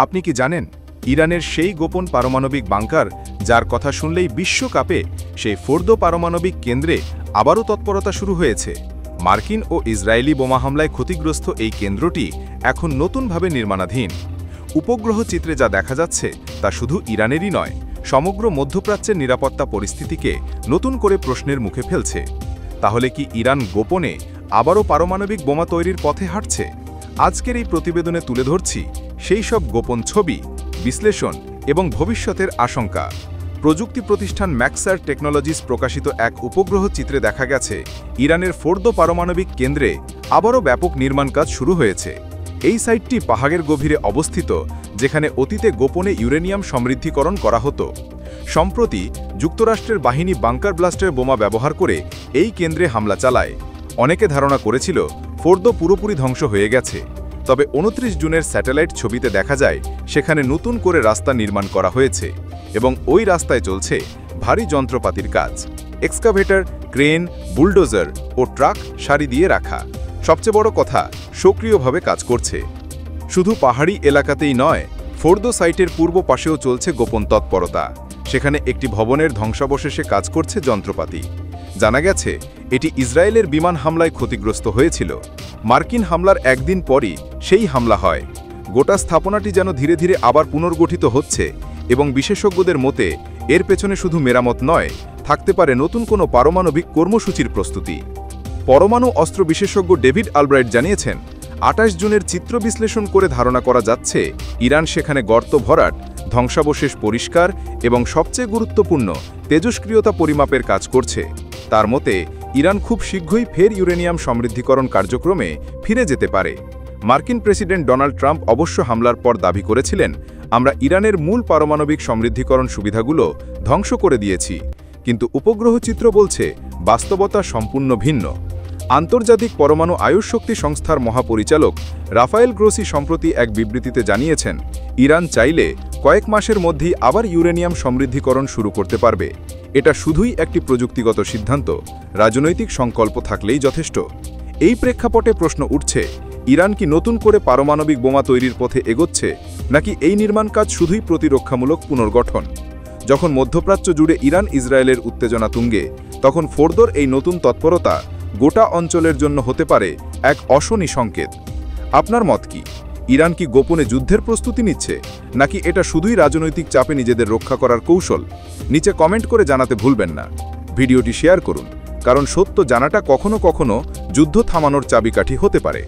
আপনি কি জানেন ইরানের সেই গোপন পারমাণবিক বাংকার যার কথা শুনলেই বিশ্ব কাঁপে, সেই ফোর্দো পারমাণবিক কেন্দ্রে আবারও তৎপরতা শুরু হয়েছে। মার্কিন ও ইসরায়েলি বোমা হামলায় ক্ষতিগ্রস্ত এই কেন্দ্রটি এখন নতুনভাবে নির্মাণাধীন। উপগ্রহ চিত্রে যা দেখা যাচ্ছে তা শুধু ইরানেরই নয়, সমগ্র মধ্যপ্রাচ্যের নিরাপত্তা পরিস্থিতিকে নতুন করে প্রশ্নের মুখে ফেলছে। তাহলে কি ইরান গোপনে আবারও পারমাণবিক বোমা তৈরির পথে হাঁটছে? আজকের এই প্রতিবেদনে তুলে ধরছি সেই সব গোপন ছবি, বিশ্লেষণ এবং ভবিষ্যতের আশঙ্কা। প্রযুক্তি প্রতিষ্ঠান ম্যাক্সার টেকনোলজিস প্রকাশিত এক উপগ্রহ চিত্রে দেখা গেছে ইরানের ফোর্দো পারমাণবিক কেন্দ্রে আবারও ব্যাপক নির্মাণ কাজ শুরু হয়েছে। এই সাইটটি পাহাড়ের গভীরে অবস্থিত, যেখানে অতীতে গোপনে ইউরেনিয়াম সমৃদ্ধিকরণ করা হতো। সম্প্রতি যুক্তরাষ্ট্রের বাহিনী বাংকার ব্লাস্টের বোমা ব্যবহার করে এই কেন্দ্রে হামলা চালায়। অনেকে ধারণা করেছিল ফোর্দো পুরোপুরি ধ্বংস হয়ে গেছে, তবে 29 জুনের স্যাটেলাইট ছবিতে দেখা যায় সেখানে নতুন করে রাস্তা নির্মাণ করা হয়েছে এবং ওই রাস্তায় চলছে ভারী যন্ত্রপাতির কাজ। এক্সকাভেটর, ক্রেন, বুলডোজার ও ট্রাক সারি দিয়ে রাখা। সবচেয়ে বড় কথা, সক্রিয়ভাবে কাজ করছে। শুধু পাহাড়ি এলাকাতেই নয়, ফোর্দো সাইটের পূর্ব পাশেও চলছে গোপন তৎপরতা। সেখানে একটি ভবনের ধ্বংসাবশেষে কাজ করছে যন্ত্রপাতি। জানা গেছে এটি ইসরায়েলের বিমান হামলায় ক্ষতিগ্রস্ত হয়েছিল। মার্কিন হামলার একদিন পরই সেই হামলা হয়। গোটা স্থাপনাটি যেন ধীরে ধীরে আবার পুনর্গঠিত হচ্ছে এবং বিশেষজ্ঞদের মতে এর পেছনে শুধু মেরামত নয়, থাকতে পারে নতুন কোনো পারমাণবিক কর্মসূচির প্রস্তুতি। পরমাণু অস্ত্র বিশেষজ্ঞ ডেভিড আলব্রাইট জানিয়েছেন, 28 জুনের চিত্র বিশ্লেষণ করে ধারণা করা যাচ্ছে ইরান সেখানে গর্ত ভরাট, ধ্বংসাবশেষ পরিষ্কার এবং সবচেয়ে গুরুত্বপূর্ণ তেজস্ক্রিয়তা পরিমাপের কাজ করছে। তার মতে ইরান খুব শীঘ্রই ফের ইউরেনিয়াম সমৃদ্ধিকরণ কার্যক্রমে ফিরে যেতে পারে। মার্কিন প্রেসিডেন্ট ডোনাল্ড ট্রাম্প অবশ্য হামলার পর দাবি করেছিলেন, আমরা ইরানের মূল পারমাণবিক সমৃদ্ধিকরণ সুবিধাগুলো ধ্বংস করে দিয়েছি। কিন্তু উপগ্রহ চিত্র বলছে বাস্তবতা সম্পূর্ণ ভিন্ন। আন্তর্জাতিক পরমাণু আয়ুষ শক্তি সংস্থার মহাপরিচালক রাফায়েল গ্রোসি সম্প্রতি এক বিবৃতিতে জানিয়েছেন, ইরান চাইলে কয়েক মাসের মধ্যেই আবার ইউরেনিয়াম সমৃদ্ধিকরণ শুরু করতে পারবে। এটা শুধুই একটি প্রযুক্তিগত সিদ্ধান্ত, রাজনৈতিক সংকল্প থাকলেই যথেষ্ট। এই প্রেক্ষাপটে প্রশ্ন উঠছে, ইরান কি নতুন করে পারমাণবিক বোমা তৈরির পথে এগোচ্ছে, নাকি এই নির্মাণ কাজ শুধুই প্রতিরক্ষামূলক পুনর্গঠন? যখন মধ্যপ্রাচ্য জুড়ে ইরান ইসরায়েলের উত্তেজনা তুঙ্গে, তখন ফোর্দোর এই নতুন তৎপরতা গোটা অঞ্চলের জন্য হতে পারে এক অশনি সংকেত। আপনার মত কি? ইরান কি গোপনে যুদ্ধের প্রস্তুতি নিচ্ছে, নাকি এটা শুধুই রাজনৈতিক চাপে নিজেদের রক্ষা করার কৌশল? নিচে কমেন্ট করে জানাতে ভুলবেন না। ভিডিওটি শেয়ার করুন, কারণ সত্য জানাটা কখনো কখনো যুদ্ধ থামানোর চাবিকাঠি হতে পারে।